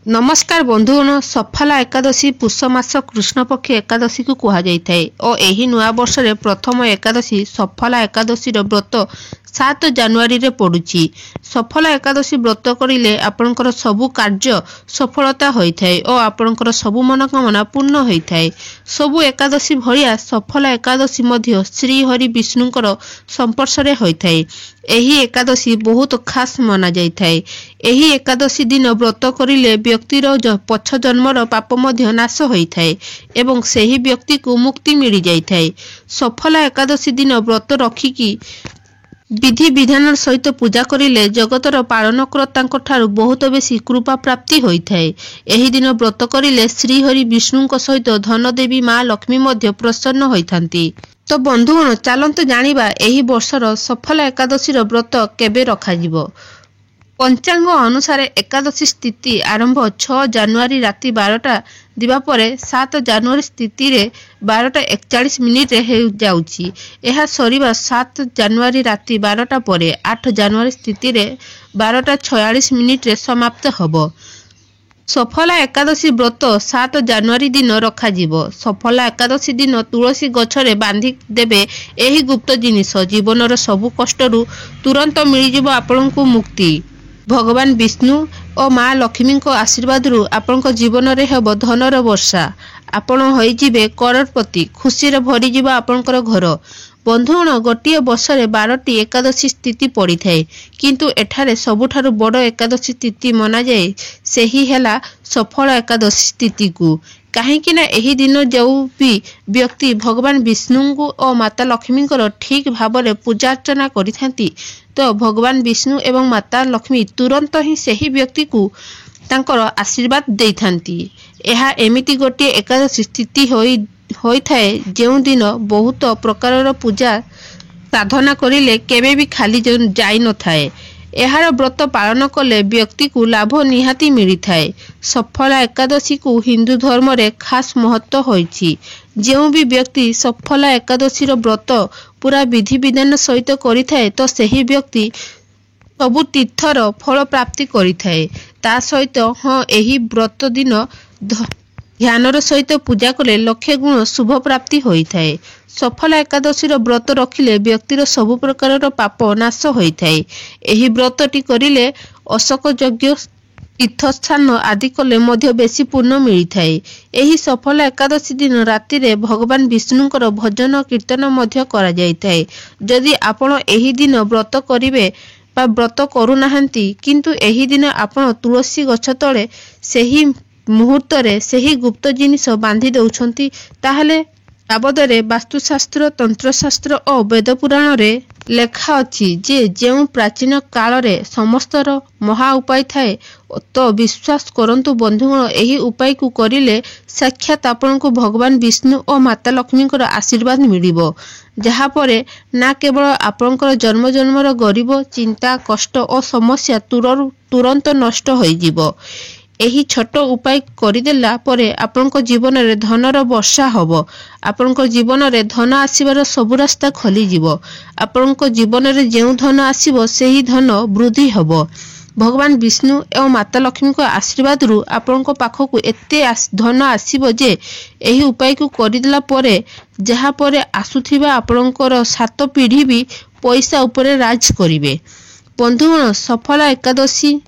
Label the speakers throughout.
Speaker 1: नमस्कार बंधुगण सफला एकादशी पुष मास कृष्णपक्ष एकादशी को कहुई और यही नुआ वर्ष रे प्रथम एकादशी सफला एकादशी व्रत 7 जानुआरी रे पड़ुछि। सफला एकादशी व्रत करिले आपनकर सबु कार्य सफलता होइथाय और आपनकर सबु मनोकामना पूर्ण होइथाय। सबु एकादशी भलिया सफला एकादशी मध्य श्री हरि विष्णुकर संपर्श रे होइथाय। एही एकादशी बहुत खास माना जाइथाय। एही एकादशी दिन व्रत करिले व्यक्तिर पछ जन्मर पाप मध्य नाश होइथाय एवं सेही व्यक्ति को मुक्ति मिल जाइथाय। सफला एकादशी दिन व्रत रखिकी विधि विधान सहित पूजा करिले जगतर पालनकर्तांक ठारू बहुत बेसी कृपा प्राप्ति होइथाय। एही दिन व्रत करिले श्री हरि विष्णुंक सहित धन देवी माँ लक्ष्मी मध्य प्रसन्न होइथांती। तो बंधुगण चलंतु जानिबा एही वर्षर सफला एकादशीर व्रत केबे रखाजिबो। पंचांग अनुसार एकादशी स्थिति आरंभ 6 जानुआरी राति 12टा दिवा परे 7 जानुआरी स्थिति रे 12:41 रे हो जाउची। एहा सरीबा 7 जानुआरी राति 12टा परे 8 जानुआरी स्थिति रे 12:46 रे समाप्त हबो। सफला एकादशी व्रत 7 जानुआरी दिन रखाजिबो। सफला एकादशी दिन तुलसी गछरे बांधी देबे एही गुप्त जिनिस जीवनर सबु कष्टरू तुरंत मिलिजिबो आपनकु मुक्ति। भगवान विष्णु और माँ लक्ष्मी आशीर्वाद आपण जीवन में हेब धनर वर्षा। आपण होइजिबे करोड़पति। खुशी रे भरीजिबो आपणकर घर। बंधुगण गोटे वर्ष में 12टी एकादशी तिथि पड़ी थाए किंतु एठारे सबुठारु बड़ एकादशी तिथि मना जाए सेही हेला सफल एकादशी तिथि को। कहीं ना एही दिन जो भी व्यक्ति भगवान विष्णु और माता लक्ष्मी ठीक भाव में पूजा अर्चना करिथांती तो भगवान विष्णु एवं माता लक्ष्मी तुरंत ही सही व्यक्ति को तांकर आशीर्वाद देइथांती। एहा एमिति गोटे एकादशी स्थिति होइथाए जेउ दिन बहुत प्रकार पूजा साधना करिले केबे भी खाली जाई न थाए। एहार व्रत पालन कले व्यक्ति को लाभ निहाती मिली थाए। सफला एकादशी को हिंदू धर्म रे खास महत्व होइछि। जेउ भी व्यक्ति सफला एकादशी व्रत पूरा विधि विधान सहित करिथाए तो सही व्यक्ति सबु तीर्थर फल प्राप्ति करिथाए। ता सहित एही व्रत दिन ध्यानर सहित पूजा कले लक्षे गुण शुभ प्राप्ति होइथाए। सफला एकादशी व्रत रखिले व्यक्तिर सबु प्रकार पाप नाश होइथाए। एही व्रतटी करिले अशोक यज्ञ तीर्थस्थान आदि कले मध्य बेसी पुण्य मिलिथाए। एही सफला एकादशी दिन राति रे भगवान विष्णुंकर भजन कीर्तन मध्य करा जाइथाए। जदि आपण एही दिन व्रत करिवे बा व्रत करू नाहंती किंतु एही दिन आपण तुलसी गछ तळे सेही मुहूर्त रे सेही गुप्त जिनिस बांधी दउछंती ताहले बाबदरे वास्तुशास्त्र तंत्रशास्त्र और वेद पुराण रे लेखा अछि जे जेउ प्राचीन काल रे समस्तर महा उपाय थाए तो विश्वास करंतु बंधुगण एही उपाय को करिले साक्षात आपन को भगवान विष्णु और माता लक्ष्मी आशीर्वाद मिलिबो। जहा परे ना केवल आपनकर जन्म जन्मर गरीब चिंता कष्ट और समस्या तुरंत नष्ट होई जिवो। एही छोट उपाय करिदेला परे आपनक जीवन रे धनर वर्षा हबो। आपनक जीवन रे धन आसीबार सबु रास्ता खोली जिवो। आपनक जीवन रे जेउ धन आसीबो सेही धन वृद्धि हबो। भगवान विष्णु एवं माता लक्ष्मी को आशीर्वाद रु आपनक पाखकु एते धन आसीबो जे एही उपाय को करिदेला परे जहा परे आसुथिबा आपनकर 7 पीढ़ी भी पैसा उपरे राज करिवे। बंधुगण सफला एकादशी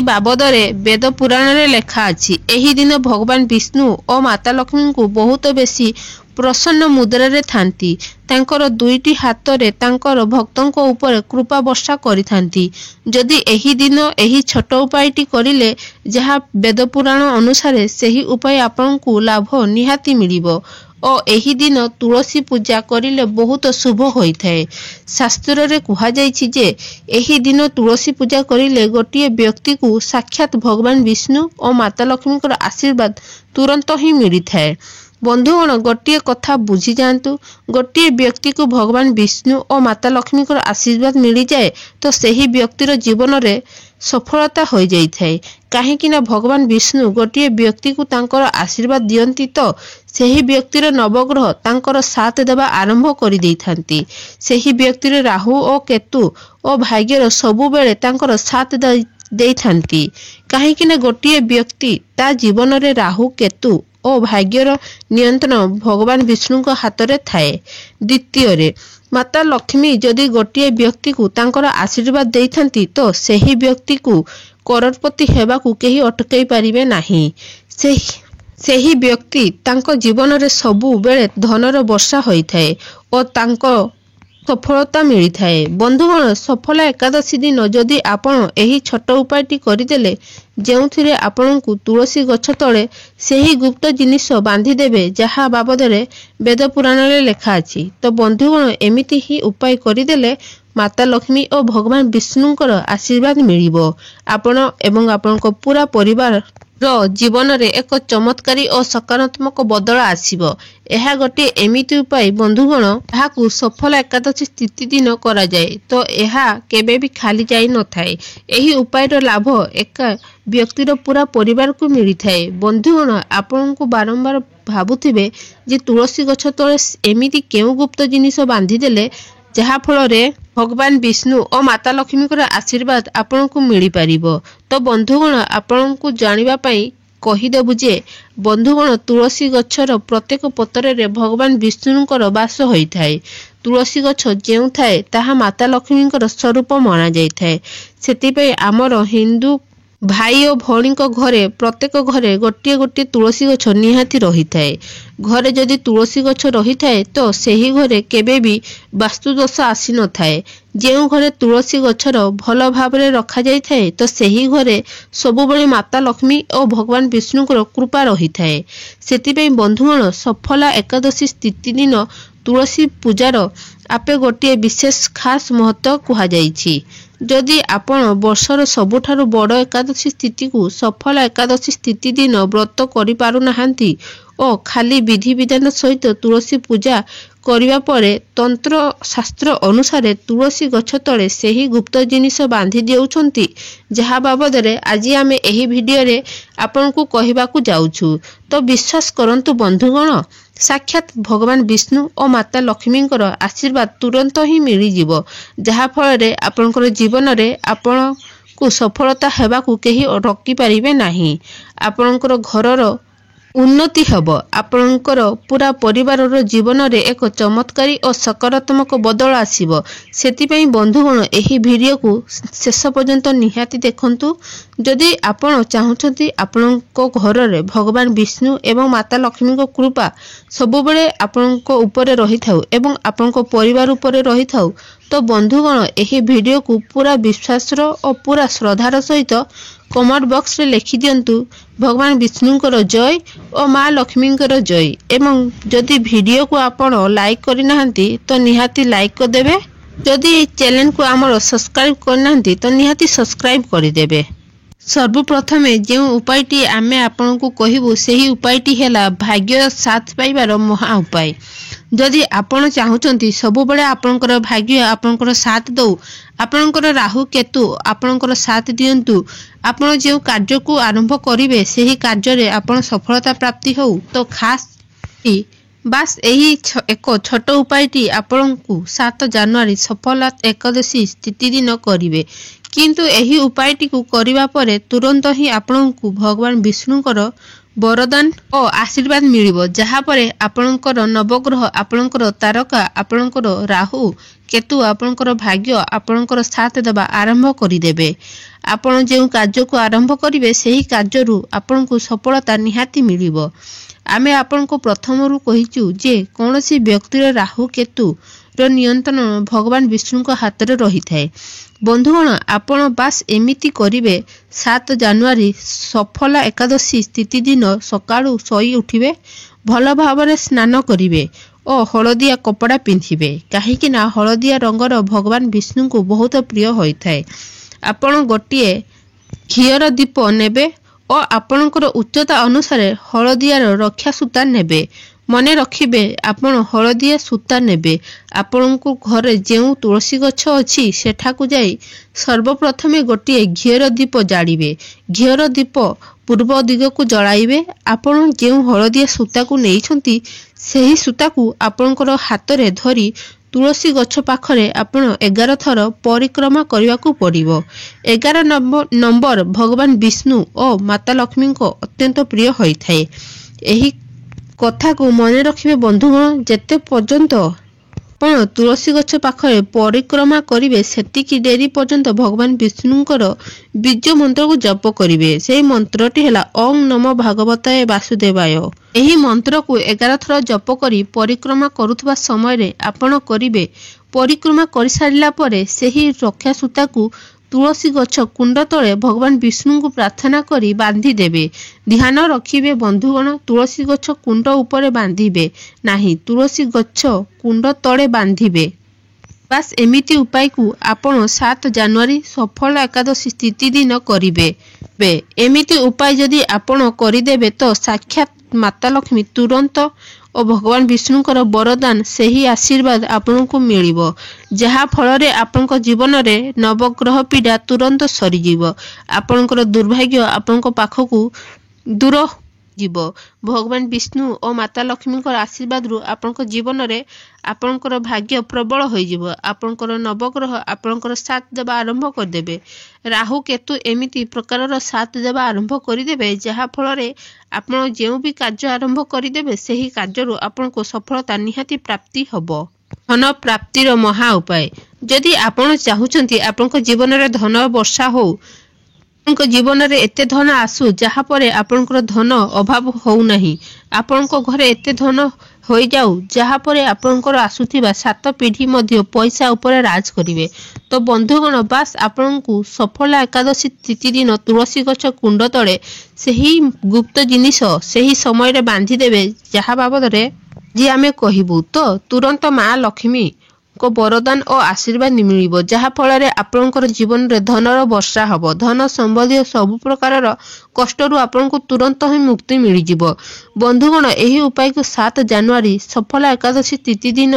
Speaker 1: बाबदरे वेद पुराण रे लेखा अछि। एही दिन भगवान विष्णु और माता लक्ष्मी को बहुत बेसी प्रसन्न मुद्रा रे थांती। तांकर दुईटी हाथ रे तांकर भक्तों ऊपर कृपा वर्षा करिथांती। जदि एही दिन एही छोट उपायटी करिले जहा वेद पुराण अनुसार सेही उपाय आपन को लाभ निहाती मिलिबो और एही दिन तुलसी पूजा करिले बहुत शुभ होइथाए। शास्त्र रे कहा जाइछि जे एही दिन तुलसी पूजा करिले गोटिए व्यक्ति को साक्षात भगवान विष्णु और माता लक्ष्मी आशीर्वाद तुरंत ही मिलिथाए। बंधुगण गोटिए कथा बुझी जांतु। गोटिए व्यक्ति को भगवान विष्णु और माता लक्ष्मी आशीर्वाद मिली जाए तो सही व्यक्तिर जीवन रे सफलता हो जाइथाए। काहेकि ना भगवान विष्णु गोटिए व्यक्ति को तांकर आशीर्वाद दियंती तो सही व्यक्तिर नवग्रह तांकर साथ देवा आरंभ कर देइथांती। सही व्यक्तिर राहु और केतु और भाग्यर सबु बेले तांकर साथ ଦେଇଥାନ୍ତି। କାହିଁକି ନା ଗୋଟିଏ ବ୍ୟକ୍ତି ତା ଜୀବନରେ ରାହୁ କେତୁ ଓ ଭାଗ୍ୟର ନିୟନ୍ତ୍ରଣ ଭଗବାନ ବିଷ୍ଣୁଙ୍କ ହାତରେ ଥାଏ। ଦ୍ୱିତୀୟରେ, ମାତା ଲକ୍ଷ୍ମୀ ଯଦି ଗୋଟିଏ ବ୍ୟକ୍ତିକୁ ତାଙ୍କର ଆଶୀର୍ବାଦ ଦେଇଥାନ୍ତି ତ ସେହି ବ୍ୟକ୍ତିକୁ କରୋଡ଼ପତି ହେବାକୁ କେହି ଅଟକାଇ ପାରିବେ ନାହିଁ। ସେହି ବ୍ୟକ୍ତି ତାଙ୍କ ଜୀବନରେ ସବୁବେଳେ ଧନର ବର୍ଷା ହୋଇଥାଏ ଓ ତାଙ୍କ ସଫଳତା ମିଳିଥାଏ। ବନ୍ଧୁଗଣ, ସଫଳ ଏକାଦଶୀ ଦିନ ଯଦି ଆପଣ ଏହି ଛୋଟ ଉପାୟଟି କରିଦେଲେ, ଯେଉଁଥିରେ ଆପଣଙ୍କୁ ତୁଳସୀ ଗଛ ତଳେ ସେହି ଗୁପ୍ତ ଜିନିଷ ବାନ୍ଧିଦେବେ ଯାହା ବାବଦରେ ବେଦ ପୁରାଣରେ ଲେଖା ଅଛି, ତ ବନ୍ଧୁଗଣ ଏମିତି ହିଁ ଉପାୟ କରିଦେଲେ ମାତା ଲକ୍ଷ୍ମୀ ଓ ଭଗବାନ ବିଷ୍ଣୁଙ୍କର ଆଶୀର୍ବାଦ ମିଳିବ। ଆପଣ ଏବଂ ଆପଣଙ୍କ ପୁରା ପରିବାର ଜୀବନରେ ଏକ ଚମତ୍କାରୀ ଓ ସକାରାତ୍ମକ ବଦଳ ଆସିବ। ଏହା ଗୋଟିଏ ଏମିତି ଉପାୟ ବନ୍ଧୁଗଣ ଯାହାକୁ ସଫଳ ଏକାଦଶୀ ତିଥି ଦିନ କରାଯାଏ, ତ ଏହା କେବେ ବି ଖାଲି ଯାଇ ନଥାଏ। ଏହି ଉପାୟର ଲାଭ ଏକା ବ୍ୟକ୍ତିର ପୁରା ପରିବାରକୁ ମିଳିଥାଏ। ବନ୍ଧୁଗଣ, ଆପଣଙ୍କୁ ବାରମ୍ବାର ଭାବୁଥିବେ ଯେ ତୁଳସୀ ଗଛ ତଳେ ଏମିତି କେଉଁ ଗୁପ୍ତ ଜିନିଷ ବାନ୍ଧିଦେଲେ ଯାହାଫଳରେ ଭଗବାନ ବିଷ୍ଣୁ ଓ ମାତା ଲକ୍ଷ୍ମୀଙ୍କର ଆଶୀର୍ବାଦ ଆପଣଙ୍କୁ ମିଳିପାରିବ। ତ ବନ୍ଧୁଗଣ, ଆପଣଙ୍କୁ ଜାଣିବା ପାଇଁ କହିଦେବୁ ଯେ ବନ୍ଧୁଗଣ, ତୁଳସୀ ଗଛର ପ୍ରତ୍ୟେକ ପତ୍ରରେ ଭଗବାନ ବିଷ୍ଣୁଙ୍କର ବାସ ହୋଇଥାଏ। ତୁଳସୀ ଗଛ ଯେଉଁ ଥାଏ ତାହା ମାତା ଲକ୍ଷ୍ମୀଙ୍କର ସ୍ୱରୂପ ମନାଯାଇଥାଏ। ସେଥିପାଇଁ ଆମର ହିନ୍ଦୁ ଭାଇ ଓ ଭଉଣୀଙ୍କ ଘରେ ପ୍ରତ୍ୟେକ ଘରେ ଗୋଟିଏ ଗୋଟିଏ ତୁଳସୀ ଗଛ ନିହାତି ରହିଥାଏ। ଘରେ ଯଦି ତୁଳସୀ ଗଛ ରହିଥାଏ ତ ସେହି ଘରେ କେବେ ବି ବାସ୍ତୁଦୋଷ ଆସିନଥାଏ। ଯେଉଁ ଘରେ ତୁଳସୀ ଗଛର ଭଲ ଭାବରେ ରଖାଯାଇଥାଏ ତ ସେହି ଘରେ ସବୁବେଳେ ମାତା ଲକ୍ଷ୍ମୀ ଓ ଭଗବାନ ବିଷ୍ଣୁଙ୍କର କୃପା ରହିଥାଏ। ସେଥିପାଇଁ ବନ୍ଧୁଗଣ, ସଫଳ ଏକାଦଶୀ ତିଥି ଦିନ ତୁଳସୀ ପୂଜାର ଆପେ ଗୋଟିଏ ବିଶେଷ ଖାସ୍ ମହତ୍ତ୍ୱ କୁହାଯାଇଛି। ଯଦି ଆପଣ ବର୍ଷର ସବୁଠାରୁ ବଡ଼ ଏକାଦଶୀ ତିଥିକୁ ସଫଳ ଏକାଦଶୀ ତିଥି ଦିନ ବ୍ରତ କରିପାରୁନାହାନ୍ତି ଓ ଖାଲି ବିଧିବିଧାନ ସହିତ ତୁଳସୀ ପୂଜା କରିବା ପରେ ତନ୍ତ୍ର ଶାସ୍ତ୍ର ଅନୁସାରେ ତୁଳସୀ ଗଛ ତଳେ ସେହି ଗୁପ୍ତ ଜିନିଷ ବାନ୍ଧି ଦେଉଛନ୍ତି, ଯାହା ବାବଦରେ ଆଜି ଆମେ ଏହି ଭିଡ଼ିଓରେ ଆପଣଙ୍କୁ କହିବାକୁ ଯାଉଛୁ, ତ ବିଶ୍ୱାସ କରନ୍ତୁ ବନ୍ଧୁଗଣ, ସାକ୍ଷାତ ଭଗବାନ ବିଷ୍ଣୁ ଓ ମାତା ଲକ୍ଷ୍ମୀଙ୍କର ଆଶୀର୍ବାଦ ତୁରନ୍ତ ହିଁ ମିଳିଯିବ, ଯାହାଫଳରେ ଆପଣଙ୍କର ଜୀବନରେ ଆପଣଙ୍କୁ ସଫଳତା ହେବାକୁ କେହି ରୋକିପାରିବେ ନାହିଁ। ଆପଣଙ୍କର ଘରର ଉନ୍ନତି ହେବ। ଆପଣଙ୍କର ପୁରା ପରିବାରର ଜୀବନରେ ଏକ ଚମତ୍କାରୀ ଓ ସକାରାତ୍ମକ ବଦଳ ଆସିବ। ସେଥିପାଇଁ ବନ୍ଧୁଗଣ, ଏହି ଭିଡ଼ିଓକୁ ଶେଷ ପର୍ଯ୍ୟନ୍ତ ନିହାତି ଦେଖନ୍ତୁ। ଯଦି ଆପଣ ଚାହୁଁଛନ୍ତି ଆପଣଙ୍କ ଘରରେ ଭଗବାନ ବିଷ୍ଣୁ ଏବଂ ମାତା ଲକ୍ଷ୍ମୀଙ୍କ କୃପା ସବୁବେଳେ ଆପଣଙ୍କ ଉପରେ ରହିଥାଉ ଏବଂ ଆପଣଙ୍କ ପରିବାର ଉପରେ ରହିଥାଉ, ତ ବନ୍ଧୁଗଣ, ଏହି ଭିଡ଼ିଓକୁ ପୁରା ବିଶ୍ୱାସର ଓ ପୁରା ଶ୍ରଦ୍ଧାର ସହିତ କମେଣ୍ଟ ବକ୍ସରେ ଲେଖିଦିଅନ୍ତୁ ଭଗବାନ ବିଷ୍ଣୁଙ୍କର ଜୟ ଓ ମା ଲକ୍ଷ୍ମୀଙ୍କର ଜୟ। ଏବଂ ଯଦି ଭିଡ଼ିଓକୁ ଆପଣ ଲାଇକ୍ କରିନାହାନ୍ତି ତ ନିହାତି ଲାଇକ୍ କରିଦେବେ। ଯଦି ଏହି ଚ୍ୟାନେଲକୁ ଆମର ସବସ୍କ୍ରାଇବ୍ କରିନାହାନ୍ତି ତ ନିହାତି ସବସ୍କ୍ରାଇବ୍ କରିଦେବେ। ସର୍ବପ୍ରଥମେ ଯେଉଁ ଉପାୟଟି ଆମେ ଆପଣଙ୍କୁ କହିବୁ ସେହି ଉପାୟଟି ହେଲା ଭାଗ୍ୟ ସାଥ ପାଇବାର ମହା ଉପାୟ। ଯଦି ଆପଣ ଚାହୁଁଛନ୍ତି ସବୁବେଳେ ଆପଣଙ୍କର ଭାଗ୍ୟ ଆପଣଙ୍କର ସାଥ ଦେଉ, ଆପଣଙ୍କର ରାହୁ କେତୁ ଆପଣଙ୍କର ସାଥ ଦିଅନ୍ତୁ, ଆପଣ ଯେଉଁ କାର୍ଯ୍ୟକୁ ଆରମ୍ଭ କରିବେ ସେହି କାର୍ଯ୍ୟରେ ଆପଣ ସଫଳତା ପ୍ରାପ୍ତି ହେଉ, ତ ବାସ୍ ଏହି ଏକ ଛୋଟ ଉପାୟଟି ଆପଣଙ୍କୁ 7 ଜାନୁଆରୀ ସଫଳ ଏକାଦଶୀ ତିଥି ଦିନ କରିବେ। କିନ୍ତୁ ଏହି ଉପାୟଟିକୁ କରିବା ପରେ ତୁରନ୍ତ ହିଁ ଆପଣଙ୍କୁ ଭଗବାନ ବିଷ୍ଣୁଙ୍କର ବରଦାନ ଓ ଆଶୀର୍ବାଦ ମିଳିବ, ଯାହାପରେ ଆପଣଙ୍କର ନବଗ୍ରହ, ଆପଣଙ୍କର ତାରକା, ଆପଣଙ୍କର ରାହୁ କେତୁ, ଆପଣଙ୍କର ଭାଗ୍ୟ ଆପଣଙ୍କର ସାଥ ଦେବା ଆରମ୍ଭ କରିଦେବେ। ଆପଣ ଯେଉଁ କାର୍ଯ୍ୟକୁ ଆରମ୍ଭ କରିବେ ସେହି କାର୍ଯ୍ୟରୁ ଆପଣଙ୍କୁ ସଫଳତା ନିହାତି ମିଳିବ। ଆମେ ଆପଣଙ୍କୁ ପ୍ରଥମରୁ କହିଛୁ ଯେ କୌଣସି ବ୍ୟକ୍ତିର ରାହୁ କେତୁର ନିୟନ୍ତ୍ରଣ ଭଗବାନ ବିଷ୍ଣୁଙ୍କ ହାତରେ ରହିଥାଏ। ବନ୍ଧୁଗଣ, ଆପଣ ବାସ୍ ଏମିତି କରିବେ। 7 ଜାନୁଆରୀ ସଫଳ ଏକାଦଶୀ ତିଥି ଦିନ ସକାଳୁ ଶୋଇ ଉଠିବେ, ଭଲ ଭାବରେ ସ୍ନାନ କରିବେ ଓ ହଳଦିଆ କପଡ଼ା ପିନ୍ଧିବେ, କାହିଁକି ନା ହଳଦିଆ ରଙ୍ଗର ଭଗବାନ ବିଷ୍ଣୁଙ୍କୁ ବହୁତ ପ୍ରିୟ ହୋଇଥାଏ। ଆପଣ ଗୋଟିଏ ଘିଅର ଦୀପ ନେବେ ଓ ଆପଣଙ୍କର ଉଚ୍ଚତା ଅନୁସାରେ ହଳଦିଆର ରକ୍ଷା ସୂତା ନେବେ। ମନେ ରଖିବେ, ଆପଣ ହଳଦିଆ ସୂତା ନେବେ। ଆପଣଙ୍କ ଘରେ ଯେଉଁ ତୁଳସୀ ଗଛ ଅଛି ସେଠାକୁ ଯାଇ ସର୍ବପ୍ରଥମେ ଗୋଟିଏ ଘିଅର ଦୀପ ଜାଳିବେ। ଘିଅର ଦୀପ ପୂର୍ବ ଦିଗକୁ ଜଳାଇବେ। ଆପଣ ଯେଉଁ ହଳଦିଆ ସୂତାକୁ ନେଇଛନ୍ତି ସେହି ସୂତାକୁ ଆପଣଙ୍କର ହାତରେ ଧରି तुलसी गछ पाखरे आपण 11 थर परिक्रमा करने पड़िबो। 11 नंबर भगवान विष्णु और माता लक्ष्मी को अत्यंत प्रिय होइथाए। एही कथा को मन रखिबे बंधुगण, जेते पर्यंत आपण तुलसी गछ पाखरे परिक्रमा करिवे सेतिकी डेरी पर्यंत भगवान विष्णुंकर बीज मंत्र को जप करिवे। सेही मंत्रटी हेला ओम नमो भगवताय वासुदेवाय। एही मंत्र को 11 थर जप करी परिक्रमा करुथबा समय रे आपण करिवे। परिक्रमा कर सारिला परे सेही रक्षा सूता को तुलसी गछ कुंड तले भगवान विष्णु को प्रार्थना करी बांधी देबे। ध्यान रखिबे बंधुगण, तुलसी गछ कुंड ऊपर बांधिबे नाही, तुलसी गछ कुंड तले बांधिबे। बास एमिति उपाय को आपण 7 जनवरी सफल एकादशी तिथि दिन करिवे। एमिति उपाय जदि आपण करिदेबे तो साक्षात माता लक्ष्मी तुरंत और भगवान विष्णुकर वरदान सही आशीर्वाद आपनको मिलिबो, जहा फल आपनको जीवन रे नवग्रह पीड़ा तुरंत सरीजिवो। आपनकर दुर्भाग्य आपनको पाखकू दूर जीवो। भगवान विष्णु और माता लक्ष्मीकर आशीर्वाद रु आपनको जीवन रे आपनकर भाग्य प्रबल होई जीवो। आपनकर नवग्रह आपनकर साथ देबा आरंभ कर देबे। राहु केतु एमिति प्रकारर साथ देबा आरंभ करिदेबे, जहा फल रे आपण जेउ भी कार्य आरंभ करिदेबे सेही कार्य रु आपनको सफलता निहाती प्राप्ति हबो। धन प्राप्तिर महा उपाय। जदि आपण चाहुचंती आपनको जीवन रे धन वर्षा हो, आपनको जीवन रे एते धन आसु जहा परे आपनकर धन अभाव हो नहीं, आपनको घरे एते धन होई जाऊ जहा परे आपनकर आसुथिबा 7 पीढ़ी मध्य पैसा ऊपर राज करिवे। तो बंधुगण, बास आपनकू सफल एकादशी तिथि दिन तुलसी गछ कुंड तले सेही गुप्त जिनिस सेही समय रे बांधी देबे, जहा बाबद रे जे आमे कहिबू तो तुरंत माँ लक्ष्मी को वरदान और आशीर्वाद मिलिबो, जहा फल रे आपनकर जीवन रे धनर वर्षा हबो। धन संबंधी सब प्रकारर कष्ट रु आपनको तुरंत ही मुक्ति मिल जिवो। बंधुगण, एही उपाय को 7 जनवरी सफल एकादशी तिथि दिन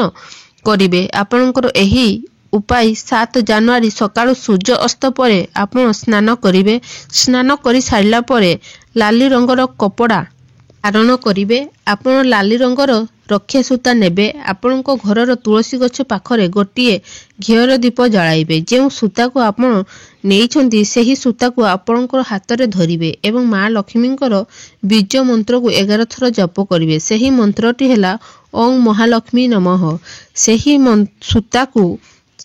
Speaker 1: करिवे। आपनकर एही उपाय 7 जनवरी सकाळु सूर्य अस्त परे आपण स्नान करिवे। स्नान करि सारिला परे लाली रंगर कपड़ा धारण करिवे। आपण लाली रंगर रक्षा सूता नेबे। आपणको घरर तुलसी गछ पाखरे गोटिए घियर दीप जलाइबे। जेउ सूता को आपण नेइछंती सेही सूता को आपणकर हाथ रे धरिबे एवं माँ लक्ष्मींकर बीज मंत्र को 11 थर जप करिवे। सेही मंत्रटी हेला ओम महालक्ष्मी नमः। सेही सूता को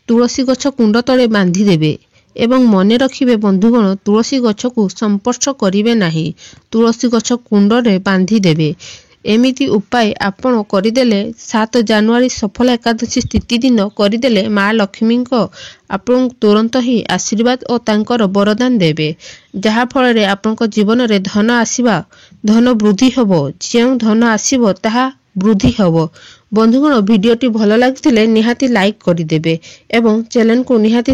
Speaker 1: तुलसी गछ कुंड तले बांधी देबे एवं मने रखिबे बंधुगण, तुलसी गछ को संपर्श करिवे नाही, तुलसी गछ कुंड रे बांधी देबे। एमिति उपाय आपण करिदेले 7 जनवरी सफल एकादशी तिथि दिन करिदेले माँ लक्ष्मी को आपण तुरंत ही आशीर्वाद और तांकर वरदान देबे, जहा फल रे आपनक जीवन रे धन आसीबा, धन वृद्धि हबो। जेउ धन आसीबो ताहा वृद्धि हबो। बंधुगण, वीडियोटी भल लागिथिले निहाती लाइक करिदेबे एवं चैनल को निहाती